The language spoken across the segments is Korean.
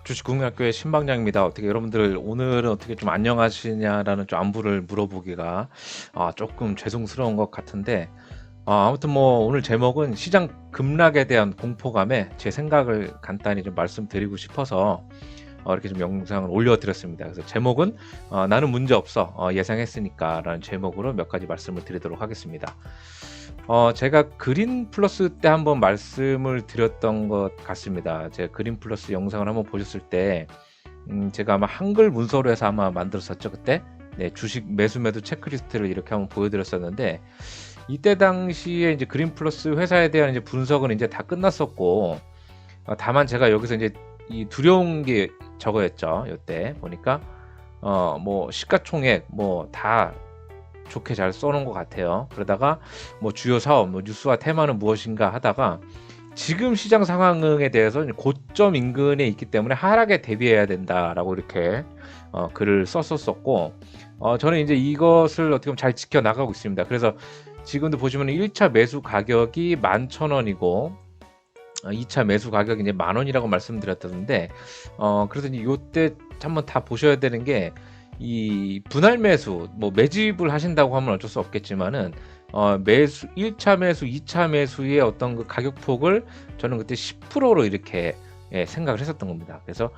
주식국민학교의 신방장입니다. 어떻게 여러분들 오늘은 어떻게 좀 안녕하시냐라는 좀 안부를 물어보기가 조금 죄송스러운 것 같은데, 아무튼 뭐 오늘 제목은 시장 급락에 대한 공포감에 제 생각을 간단히 좀 말씀드리고 싶어서 이렇게 좀 영상을 올려드렸습니다. 그래서 제목은 나는 문제 없어 예상했으니까라는 제목으로 몇 가지 말씀을 드리도록 하겠습니다. 제가 그린 플러스 때 한번 말씀을 드렸던 것 같습니다. 제가 그린 플러스 영상을 한번 보셨을 때, 제가 아마 한글 문서로 해서 아마 만들었었죠, 그때. 네, 주식 매수 매도 체크리스트를 이렇게 한번 보여드렸었는데, 이때 당시에 이제 그린 플러스 회사에 대한 이제 분석은 이제 다 끝났었고, 다만 제가 여기서 이제 이 두려운 게 저거였죠. 이때 보니까 뭐 시가총액 뭐 다 좋게 잘 써놓은 것 같아요. 그러다가 뭐 주요 사업, 뭐 뉴스와 테마는 무엇인가 하다가 지금 시장 상황에 대해서 고점 인근에 있기 때문에 하락에 대비해야 된다라고 이렇게 글을 썼었고, 저는 이제 이것을 어떻게 보면 잘 지켜 나가고 있습니다. 그래서 지금도 보시면 1차 매수 가격이 11,000원이고 2차 매수 가격이 이제 10,000원이라고 말씀드렸던데, 그래서 이제 요때 한번 다 보셔야 되는 게, 이 분할 매수, 뭐 매집을 하신다고 하면 어쩔 수 없겠지만은, 매수 1차 매수, 2차 매수의 어떤 그 가격폭을 저는 그때 10%로 이렇게 생각을 했었던 겁니다. 그래서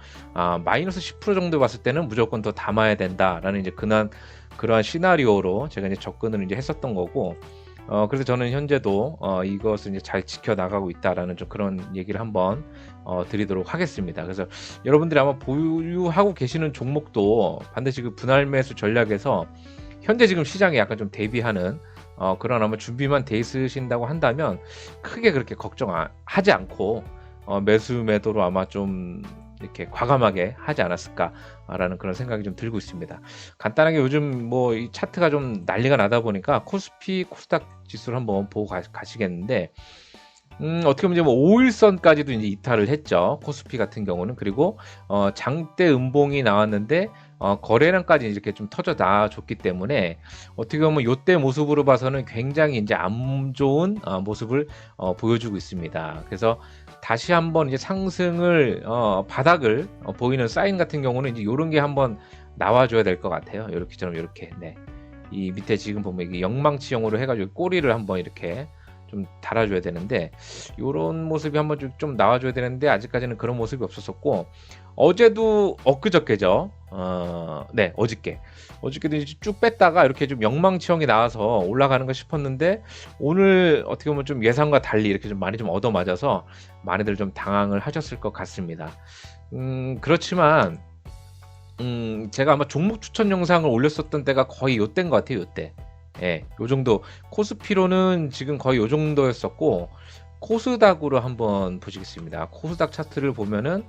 마이너스 10% 정도 봤을 때는 무조건 더 담아야 된다라는 이제 그러한 시나리오로 제가 이제 접근을 이제 했었던 거고, 그래서 저는 현재도 이것을 이제 잘 지켜 나가고 있다라는 좀 그런 얘기를 한번 드리도록 하겠습니다. 그래서 여러분들이 아마 보유하고 계시는 종목도 반드시 그 분할 매수 전략에서 현재 지금 시장에 약간 좀 대비하는 그런 아마 준비만 돼 있으신다고 한다면 크게 그렇게 걱정하지 않고 매수 매도로 아마 좀 이렇게 과감하게 하지 않았을까라는 그런 생각이 좀 들고 있습니다. 간단하게 요즘 뭐 이 차트가 좀 난리가 나다 보니까 코스피, 코스닥 지수를 한번 보고 가시겠는데, 어떻게 보면 이제 뭐 5일선까지도 이제 이탈을 했죠. 코스피 같은 경우는. 그리고 장대 음봉이 나왔는데 거래량까지 이렇게 좀 터져 나와줬기 때문에 어떻게 보면 요때 모습으로 봐서는 굉장히 이제 안 좋은 모습을 보여주고 있습니다. 그래서 다시 한번 이제 상승을 바닥을 보이는 사인 같은 경우는 이제 요런 게 한번 나와줘야 될 것 같아요. 요렇게처럼 요렇게. 네. 이 밑에 지금 보면 이게 영망치형으로 해가지고 꼬리를 한번 이렇게 좀 달아줘야 되는데, 요런 모습이 한번 좀 나와줘야 되는데 아직까지는 그런 모습이 없었었고, 어제도 엊그저께죠. 네, 어저께도 이제 쭉 뺐다가 이렇게 좀 영망치형이 나와서 올라가는 거 싶었는데, 오늘 어떻게 보면 좀 예상과 달리 이렇게 좀 많이 좀 얻어맞아서 많이들 좀 당황을 하셨을 것 같습니다. 그렇지만 제가 아마 종목 추천 영상을 올렸었던 때가 거의 요때인 것 같아요. 요때. 예, 요 정도. 코스피로는 지금 거의 요 정도였었고, 코스닥으로 한번 보시겠습니다. 코스닥 차트를 보면은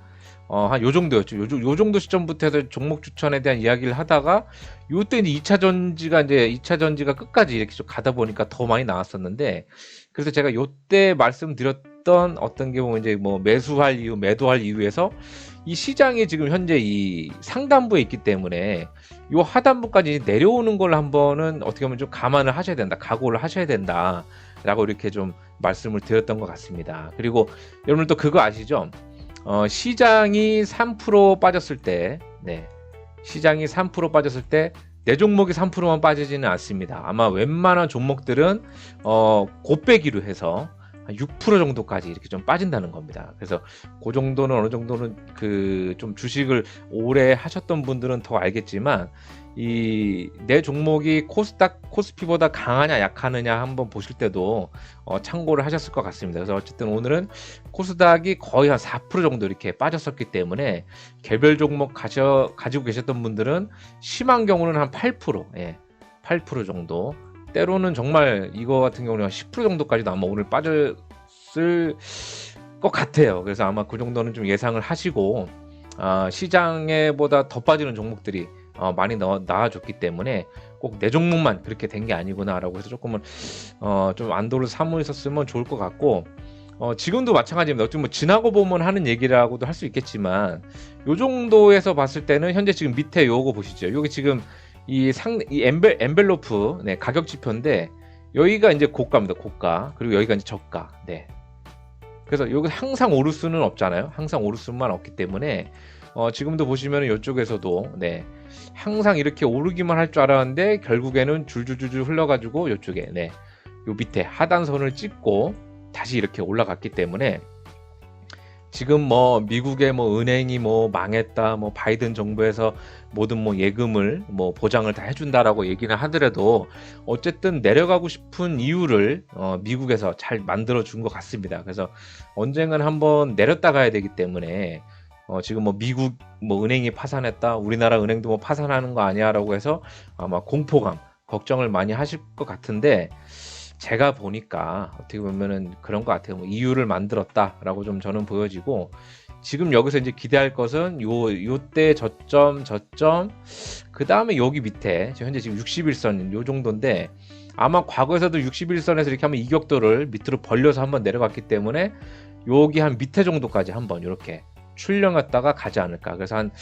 한 요 정도였죠. 요 정도 시점부터 해서 종목 추천에 대한 이야기를 하다가 요때 이제 2차 전지가 끝까지 이렇게 좀 가다 보니까 더 많이 나왔었는데, 그래서 제가 요때 말씀드렸던 어떤 게 보면 이제 뭐 매수할 이유, 매도할 이유에서 이 시장이 지금 현재 이 상단부에 있기 때문에 요 하단부까지 내려오는 걸 한번은 어떻게 보면 좀 감안을 하셔야 된다, 각오를 하셔야 된다라고 이렇게 좀 말씀을 드렸던 것 같습니다. 그리고 여러분 또 그거 아시죠? 시장이 3% 빠졌을 때, 네, 시장이 3% 빠졌을 때 내 종목이 3%만 빠지지는 않습니다. 아마 웬만한 종목들은 곱빼기로 해서 한 6% 정도까지 이렇게 좀 빠진다는 겁니다. 그래서 그 정도는 어느 정도는 그 좀 주식을 오래 하셨던 분들은 더 알겠지만, 이 내 종목이 코스닥, 코스피보다 강하냐 약하느냐 한번 보실 때도 참고를 하셨을 것 같습니다. 그래서 어쨌든 오늘은 코스닥이 거의 한 4% 정도 이렇게 빠졌었기 때문에 개별 종목 가지고 계셨던 분들은 심한 경우는 한 8%, 예, 8% 정도. 때로는 정말 이거 같은 경우는 한 10% 정도까지도 아마 오늘 빠졌을 것 같아요. 그래서 아마 그 정도는 좀 예상을 하시고, 시장에 보다 더 빠지는 종목들이 많이 나와줬기 때문에 꼭 내 종목만 그렇게 된 게 아니구나라고 해서 조금은 좀 안도를 삼고 있었으면 좋을 것 같고, 지금도 마찬가지입니다. 어쨌든 뭐 지나고 보면 하는 얘기라고도 할 수 있겠지만, 요 정도에서 봤을 때는 현재 지금 밑에 요거 보시죠. 요게 지금 이 엔벨로프, 네, 가격 지표인데, 여기가 이제 고가입니다. 고가. 그리고 여기가 이제 저가. 네. 그래서 여기 항상 오를 수는 없잖아요. 항상 오를 수만 없기 때문에 지금도 보시면은 이쪽에서도 네, 항상 이렇게 오르기만 할 줄 알았는데 결국에는 줄줄줄줄 흘러가지고 이쪽에 네, 요 밑에 하단선을 찍고 다시 이렇게 올라갔기 때문에 지금 뭐 미국의 뭐 은행이 뭐 망했다, 뭐 바이든 정부에서 모든 뭐 예금을 뭐 보장을 다 해준다라고 얘기는 하더라도 어쨌든 내려가고 싶은 이유를 미국에서 잘 만들어 준 것 같습니다. 그래서 언젠가는 한번 내렸다 가야 되기 때문에 지금 뭐 미국 뭐 은행이 파산했다, 우리나라 은행도 뭐 파산하는 거 아니야라고 해서 아마 공포감, 걱정을 많이 하실 것 같은데. 제가 보니까 어떻게 보면은 그런 것 같아요. 뭐 이유를 만들었다라고 좀 저는 보여지고 지금 여기서 이제 기대할 것은 요때 저점 그 다음에 여기 밑에 현재 지금 61선 요 정도인데 아마 과거에서도 61선에서 이렇게 한번 이격도를 밑으로 벌려서 한번 내려갔기 때문에 여기 한 밑에 정도까지 한번 이렇게 출렁였다가 가지 않을까. 그래서 한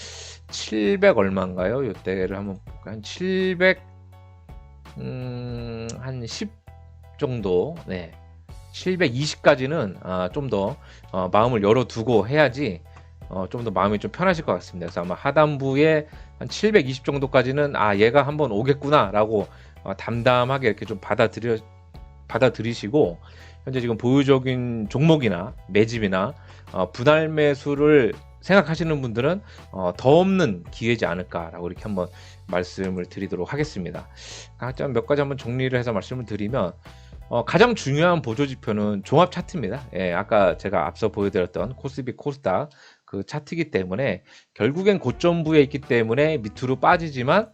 700 얼마인가요? 요때를 한번 볼까요? 한 700 한 10 정도, 네, 720까지는 좀 더 마음을 열어두고 해야지 좀 더 마음이 좀 편하실 것 같습니다. 그래서 아마 하단부에 한 720 정도까지는 얘가 한번 오겠구나라고 담담하게 이렇게 좀 받아들이시고 현재 지금 보유적인 종목이나 매집이나 분할 매수를 생각하시는 분들은 더 없는 기회지 않을까라고 이렇게 한번 말씀을 드리도록 하겠습니다. 몇 가지 한번 정리를 해서 말씀을 드리면 가장 중요한 보조 지표는 종합 차트입니다. 예, 아까 제가 앞서 보여드렸던 코스피 코스닥 그 차트이기 때문에 결국엔 고점부에 있기 때문에 밑으로 빠지지만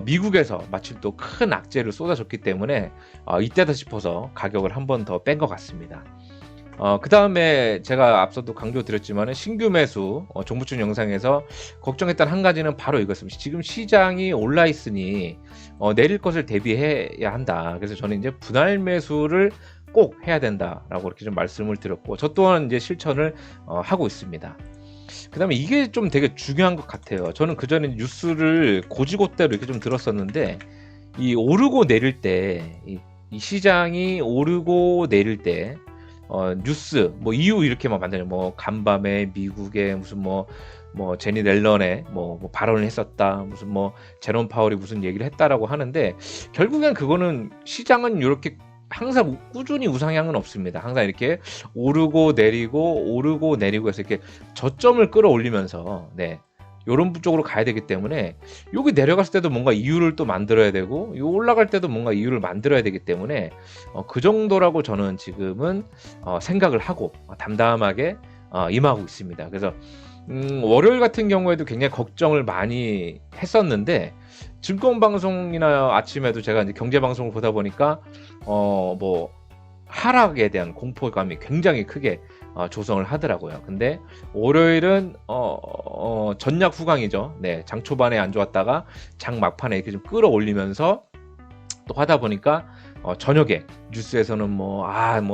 미국에서 마침 또 큰 악재를 쏟아졌기 때문에 이때다 싶어서 가격을 한 번 더 뺀 것 같습니다. 그 다음에 제가 앞서도 강조드렸지만 신규 매수 정보충 영상에서 걱정했던 한 가지는 바로 이것입니다. 지금 시장이 올라 있으니 내릴 것을 대비해야 한다. 그래서 저는 이제 분할 매수를 꼭 해야 된다라고 이렇게 좀 말씀을 드렸고 저 또한 이제 실천을 하고 있습니다. 그 다음에 이게 좀 되게 중요한 것 같아요. 저는 그 전에 뉴스를 고지고대로 이렇게 좀 들었었는데 이 오르고 내릴 때 이 시장이 오르고 내릴 때 뉴스 뭐 이유 이렇게 막 만드는 뭐 간밤에 미국의 무슨 뭐 제니 렐런의 뭐 발언을 했었다 무슨 뭐 제롬 파월이 무슨 얘기를 했다라고 하는데 결국엔 그거는 시장은 이렇게 항상 꾸준히 우상향은 없습니다. 항상 이렇게 오르고 내리고 해서 이렇게 저점을 끌어올리면서 네. 요런 쪽으로 가야 되기 때문에 여기 내려갔을 때도 뭔가 이유를 또 만들어야 되고 올라갈 때도 뭔가 이유를 만들어야 되기 때문에 그 정도라고 저는 지금은 생각을 하고 담담하게 임하고 있습니다. 그래서 월요일 같은 경우에도 굉장히 걱정을 많이 했었는데 증권방송이나 아침에도 제가 이제 경제방송을 보다 보니까 뭐 하락에 대한 공포감이 굉장히 크게 조성을 하더라고요. 근데 월요일은 전략 후강이죠. 네, 장 초반에 안 좋았다가 장 막판에 이렇게 좀 끌어올리면서 또 하다 보니까 저녁에 뉴스에서는 뭐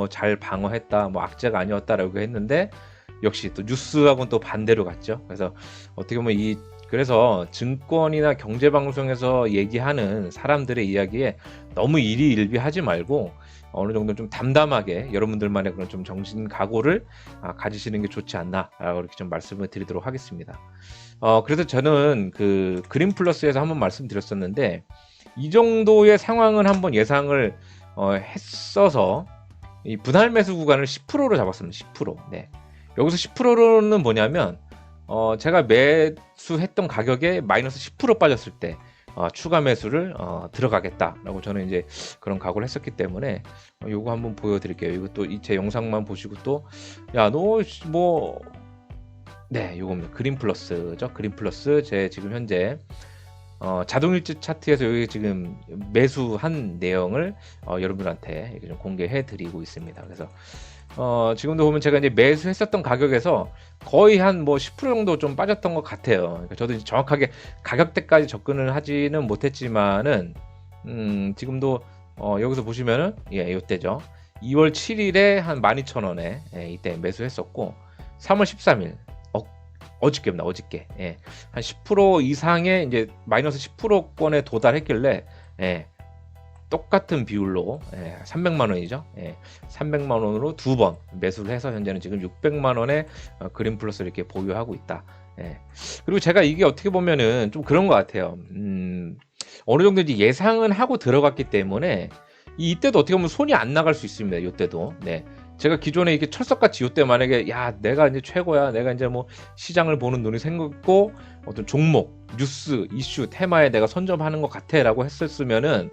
잘 방어했다, 뭐 악재가 아니었다라고 했는데 역시 또 뉴스하고는 또 반대로 갔죠. 그래서 어떻게 보면 그래서 증권이나 경제방송에서 얘기하는 사람들의 이야기에 너무 일희일비하지 말고 어느 정도 좀 담담하게 여러분들만의 그런 좀 정신 각오를 가지시는 게 좋지 않나라고 이렇게 좀 말씀을 드리도록 하겠습니다. 그래서 저는 그 그린 플러스에서 한번 말씀드렸었는데 이 정도의 상황은 한번 예상을 했어서 이 분할 매수 구간을 10%로 잡았습니다. 10%. 네. 여기서 10%는 뭐냐면 제가 매수했던 가격에 마이너스 10% 빠졌을 때 추가 매수를 들어가겠다라고 저는 이제 그런 각오를 했었기 때문에 요거 한번 보여드릴게요. 이거 또 제 영상만 보시고 또 야 너 뭐 네 요겁니다. 그린 플러스죠. 그린 플러스 제 지금 현재 자동일지 차트에서 여기 지금 매수한 내용을 여러분들한테 이렇게 좀 공개해 드리고 있습니다. 그래서 지금도 보면 제가 이제 매수했었던 가격에서 거의 한 뭐 10% 정도 좀 빠졌던 것 같아요. 그러니까 저도 이제 정확하게 가격대까지 접근을 하지는 못했지만은 지금도 여기서 보시면은 이때죠. 2월 7일에 한 12,000원에 이때 매수했었고 3월 13일 어저께입니다. 어저께 한 10% 이상의 이제 마이너스 10%권에 도달했길래 똑같은 비율로 300만 원이죠. 300만 원으로 두 번 매수를 해서 현재는 지금 600만 원의 그린 플러스를 이렇게 보유하고 있다. 예. 그리고 제가 이게 어떻게 보면은 좀 그런 것 같아요. 어느 정도 이제 예상은 하고 들어갔기 때문에 이때도 어떻게 보면 손이 안 나갈 수 있습니다. 요때도. 네. 제가 기존에 이게 철석같이 요때 만약에 야 내가 이제 최고야, 내가 이제 뭐 시장을 보는 눈이 생겼고 어떤 종목, 뉴스, 이슈, 테마에 내가 선점하는 것 같아라고 했었으면은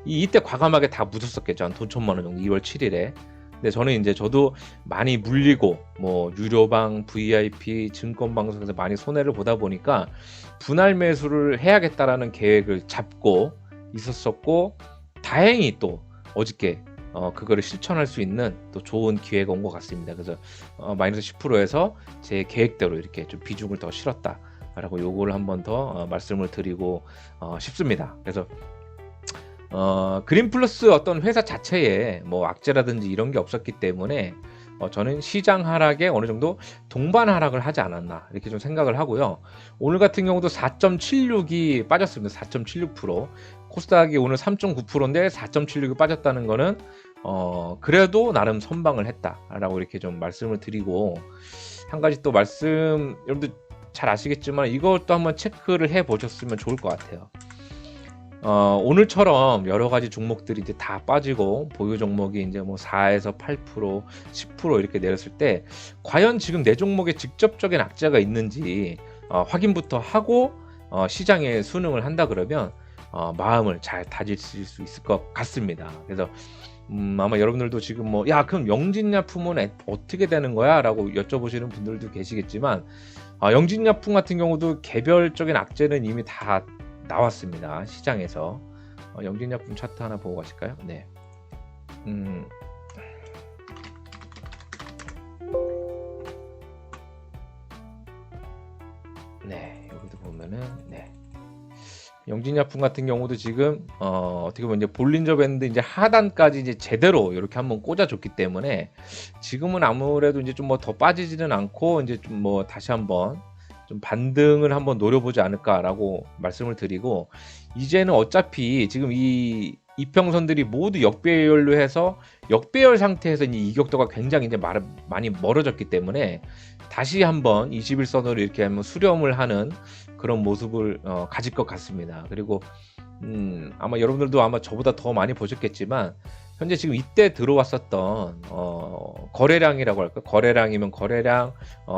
이때 과감하게 다 묻었었겠죠. 한 돈 1,000만 원 정도 2월 7일에. 근데 저는 이제 저도 많이 물리고 뭐 유료방, VIP, 증권 방송에서 많이 손해를 보다 보니까 분할 매수를 해야겠다라는 계획을 잡고 있었었고, 다행히 또 어저께 그거를 실천할 수 있는 또 좋은 기회가 온 것 같습니다. 그래서 마이너스 10%에서 제 계획대로 이렇게 좀 비중을 더 실었다라고 요거를 한번 더 말씀을 드리고 싶습니다. 그래서 그린플러스 어떤 회사 자체에 뭐 악재라든지 이런 게 없었기 때문에 저는 시장 하락에 어느 정도 동반 하락을 하지 않았나 이렇게 좀 생각을 하고요. 오늘 같은 경우도 4.76이 빠졌습니다. 4.76%. 코스닥이 오늘 3.9%인데 4.76이 빠졌다는 거는 그래도 나름 선방을 했다라고 이렇게 좀 말씀을 드리고, 한 가지 또 말씀, 여러분들 잘 아시겠지만 이것도 한번 체크를 해 보셨으면 좋을 것 같아요. 오늘처럼 여러 가지 종목들이 이제 다 빠지고 보유 종목이 이제 뭐 4에서 8%, 10% 이렇게 내렸을 때 과연 지금 내 종목에 직접적인 악재가 있는지 확인부터 하고 시장에 순응을 한다 그러면 마음을 잘 다지실 수 있을 것 같습니다. 그래서 아마 여러분들도 지금 뭐 야 그럼 영진약품은 어떻게 되는 거야? 라고 여쭤보시는 분들도 계시겠지만 영진약품 같은 경우도 개별적인 악재는 이미 다 나왔습니다. 시장에서. 영진약품 차트 하나 보고 가실까요? 네. 네, 여기도 보면은 네. 영진약품 같은 경우도 지금 어떻게 보면 이제 볼린저 밴드 이제 하단까지 이제 제대로 이렇게 한번 꽂아줬기 때문에 지금은 아무래도 이제 좀 뭐 더 빠지지는 않고 이제 좀 뭐 다시 한번 좀 반등을 한번 노려보지 않을까라고 말씀을 드리고, 이제는 어차피 지금 이 이평선들이 모두 역배열로 해서 역배열 상태에서 이 이격도가 굉장히 이제 많이 멀어졌기 때문에 다시 한번 21선으로 이렇게 한번 수렴을 하는 그런 모습을 가질 것 같습니다. 그리고 아마 여러분들도 아마 저보다 더 많이 보셨겠지만 현재 지금 이때 들어왔었던 거래량이라고 할까? 거래량이면 거래량,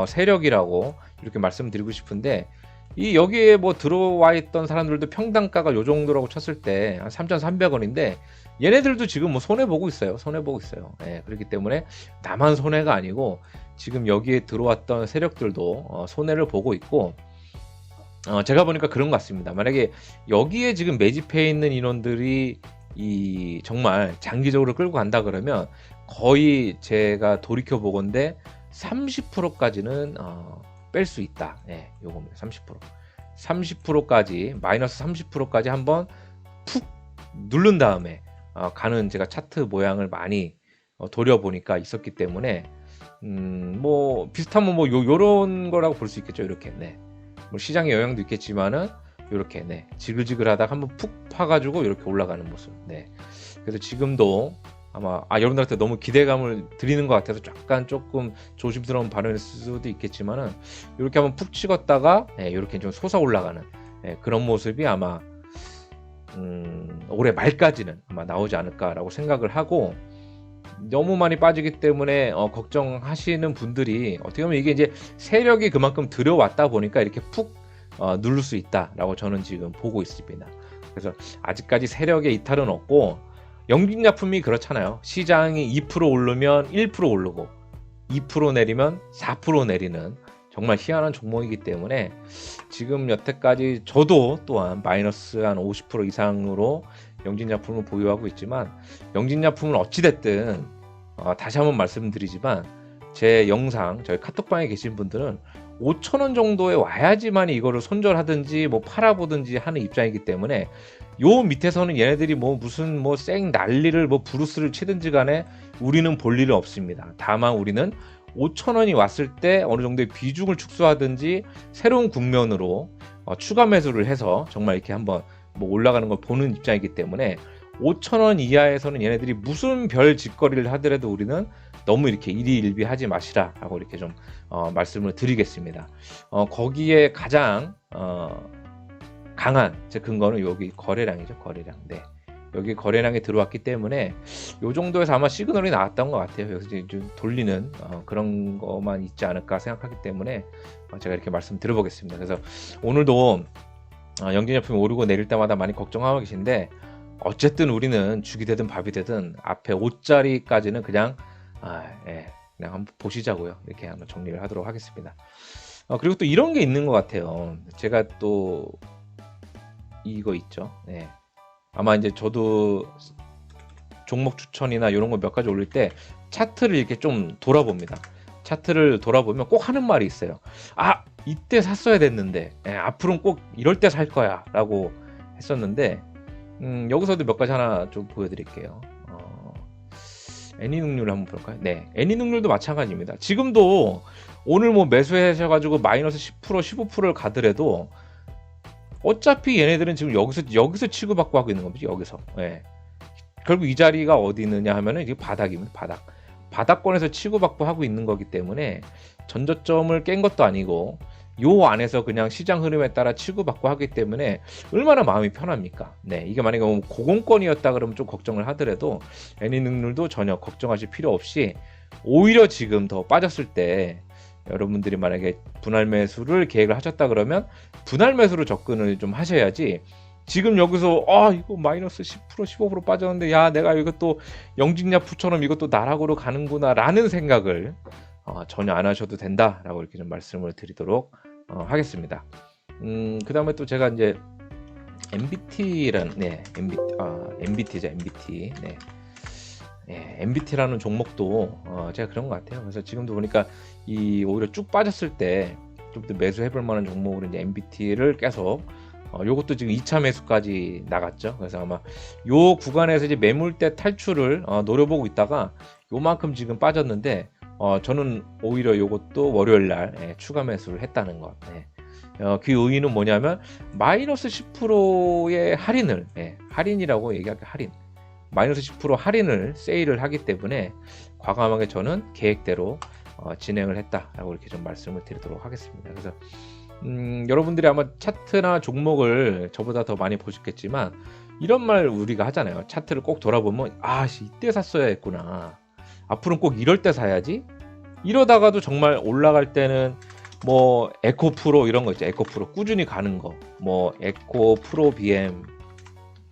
세력이라고 이렇게 말씀드리고 싶은데, 이 여기에 뭐 들어와 있던 사람들도 평단가가 요 정도라고 쳤을 때 한 3,300원인데 얘네들도 지금 뭐 손해 보고 있어요. 손해 보고 있어요. 예, 그렇기 때문에 나만 손해가 아니고 지금 여기에 들어왔던 세력들도 손해를 보고 있고, 제가 보니까 그런 것 같습니다. 만약에 여기에 지금 매집해 있는 인원들이 이 정말 장기적으로 끌고 간다 그러면 거의 제가 돌이켜 보건데 30%까지는 뺄 수 있다. 예, 요겁니다. 30%까지 마이너스 30%까지 한번 푹 누른 다음에 가는 제가 차트 모양을 많이 도려보니까 있었기 때문에 뭐 비슷한 뭐 요런 거라고 볼 수 있겠죠. 이렇게. 네. 뭐 시장의 영향도 있겠지만은 이렇게 네, 지글지글하다가 한번 푹 파가지고 이렇게 올라가는 모습. 네. 그래서 지금도 아마 여러분들한테 너무 기대감을 드리는 것 같아서 약간 조금 조심스러운 발언일 수도 있겠지만은 이렇게 한번 푹 찍었다가 이렇게 좀 솟아 올라가는 그런 모습이 아마 올해 말까지는 아마 나오지 않을까라고 생각을 하고, 너무 많이 빠지기 때문에 걱정하시는 분들이 어떻게 보면 이게 이제 세력이 그만큼 들어왔다 보니까 이렇게 푹 누를 수 있다라고 저는 지금 보고 있습니다. 그래서 아직까지 세력의 이탈은 없고, 영진약품이 그렇잖아요. 시장이 2% 오르면 1% 오르고 2% 내리면 4% 내리는 정말 희한한 종목이기 때문에 지금 여태까지 저도 또한 마이너스 한 50% 이상으로 영진약품을 보유하고 있지만, 영진약품은 어찌됐든 다시 한번 말씀드리지만 제 영상 저희 카톡방에 계신 분들은 5,000원 정도에 와야지만 이거를 손절하든지 뭐 팔아보든지 하는 입장이기 때문에 요 밑에서는 얘네들이 뭐 무슨 뭐 쌩 난리를 뭐 브루스를 치든지 간에 우리는 볼 일은 없습니다. 다만 우리는 5,000원이 왔을 때 어느 정도의 비중을 축소하든지 새로운 국면으로 추가 매수를 해서 정말 이렇게 한번 뭐 올라가는 걸 보는 입장이기 때문에 5,000원 이하에서는 얘네들이 무슨 별 짓거리를 하더라도 우리는 너무 이렇게 일희일비하지 마시라라고 이렇게 좀 말씀을 드리겠습니다. 거기에 가장 강한 제 근거는 여기 거래량이죠. 거래량. 네. 여기 거래량이 들어왔기 때문에 요 정도에서 아마 시그널이 나왔던 것 같아요. 여기서 이제 좀 돌리는 그런 것만 있지 않을까 생각하기 때문에 제가 이렇게 말씀 드려보겠습니다. 그래서 오늘도 영진제품이 오르고 내릴 때마다 많이 걱정하고 계신데, 어쨌든 우리는 죽이 되든 밥이 되든 앞에 5자리까지는 그냥 그냥 한번 보시자고요. 이렇게 한번 정리를 하도록 하겠습니다. 그리고 또 이런 게 있는 것 같아요. 제가 또 이거 있죠. 네. 아마 이제 저도 종목 추천이나 이런 거 몇 가지 올릴 때 차트를 이렇게 좀 돌아봅니다. 차트를 돌아보면 꼭 하는 말이 있어요. 이때 샀어야 됐는데 앞으로는 꼭 이럴 때 살 거야 라고 했었는데, 여기서도 몇 가지 하나 좀 보여드릴게요. 애니능률 한번 볼까요? 네, 애니능률도 마찬가지입니다. 지금도 오늘 뭐 매수하셔가지고 마이너스 10% 15%를 가더라도 어차피 얘네들은 지금 여기서 치고받고 하고 있는 겁니다. 여기서. 예. 결국 이 자리가 어디 있느냐 하면은 이게 바닥입니다. 바닥권에서 치고받고 하고 있는 거기 때문에 전저점을 깬 것도 아니고 요 안에서 그냥 시장 흐름에 따라 치고받고 하기 때문에 얼마나 마음이 편합니까? 네, 이게 만약에 고공권이었다 그러면 좀 걱정을 하더라도 애니능률도 전혀 걱정하실 필요 없이, 오히려 지금 더 빠졌을 때 여러분들이 만약에 분할 매수를 계획을 하셨다 그러면 분할 매수로 접근을 좀 하셔야지, 지금 여기서 이거 마이너스 10% 15% 빠졌는데 야 내가 이것도 영진야프처럼 이것도 나락으로 가는구나 라는 생각을 전혀 안 하셔도 된다라고 이렇게 좀 말씀을 드리도록 하겠습니다. 그 다음에 또 제가 이제 MBT라는 MBT죠. MBT. 네. MBT라는 종목도 제가 그런 것 같아요. 그래서 지금도 보니까 오히려 쭉 빠졌을 때 좀 더 매수해볼 만한 종목으로 이제 MBT를 계속 요것도 지금 2차 매수까지 나갔죠. 그래서 아마 요 구간에서 이제 매물대 탈출을 노려보고 있다가 요만큼 지금 빠졌는데 저는 오히려 요것도 월요일 날 추가 매수를 했다는 것. 그 의의는 뭐냐면 마이너스 10%의 할인을 할인이라고 얘기할게요. 할인. 마이너스 10% 할인을 세일을 하기 때문에 과감하게 저는 계획대로 진행을 했다라고 이렇게 좀 말씀을 드리도록 하겠습니다. 그래서 여러분들이 아마 차트나 종목을 저보다 더 많이 보셨겠지만 이런 말 우리가 하잖아요. 차트를 꼭 돌아보면 이때 샀어야 했구나. 앞으로는 꼭 이럴 때 사야지. 이러다가도 정말 올라갈 때는 뭐 에코프로 이런 거 있죠. 에코프로 꾸준히 가는 거. 뭐 에코프로 BM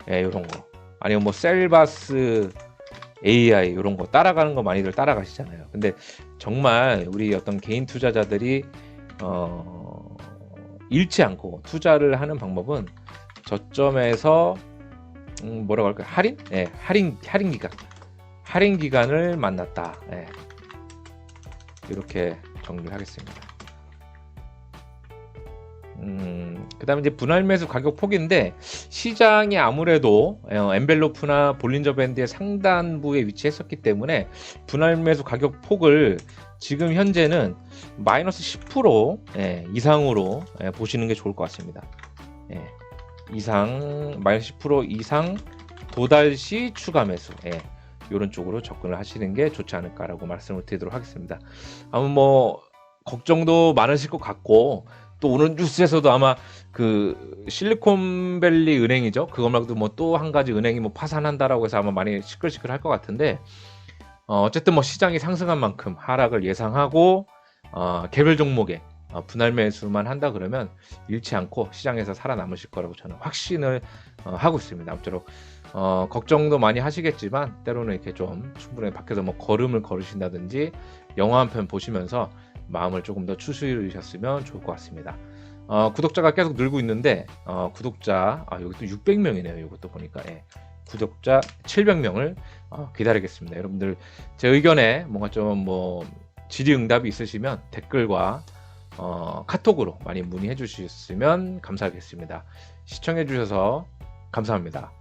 이런 거. 아니면 뭐 셀바스 AI 이런 거 따라가는 거 많이들 따라가시잖아요. 근데 정말 우리 어떤 개인 투자자들이 잃지 않고 투자를 하는 방법은 저점에서 뭐라고 할까요? 할인? 할인 기간을 만났다. 이렇게 정리를 하겠습니다. 그 다음에 이제 분할 매수 가격 폭인데, 시장이 아무래도 엔벨로프나 볼린저 밴드의 상단부에 위치했었기 때문에 분할 매수 가격 폭을 지금 현재는 마이너스 10% 이상으로 보시는 게 좋을 것 같습니다. 마이너스 10% 이상 도달 시 추가 매수 이런 쪽으로 접근을 하시는 게 좋지 않을까라고 말씀을 드리도록 하겠습니다. 아마 뭐 걱정도 많으실 것 같고, 또 오늘 뉴스에서도 아마 그 실리콘밸리 은행이죠. 그거 말고도 뭐 또 한 가지 은행이 뭐 파산한다라고 해서 아마 많이 시끌시끌할 것 같은데, 어쨌든 뭐 시장이 상승한 만큼 하락을 예상하고 개별 종목에 분할 매수만 한다 그러면 잃지 않고 시장에서 살아남으실 거라고 저는 확신을 하고 있습니다. 아무쪼록 걱정도 많이 하시겠지만 때로는 이렇게 좀 충분히 밖에서 뭐 걸음을 걸으신다든지 영화 한 편 보시면서 마음을 조금 더 추스리셨으면 좋을 것 같습니다. 구독자가 계속 늘고 있는데 구독자 여기 또 600명이네요. 이것도 보니까 구독자 700명을 기다리겠습니다. 여러분들 제 의견에 뭔가 좀 뭐 질의응답이 있으시면 댓글과 카톡으로 많이 문의해 주셨으면 감사하겠습니다. 시청해 주셔서 감사합니다.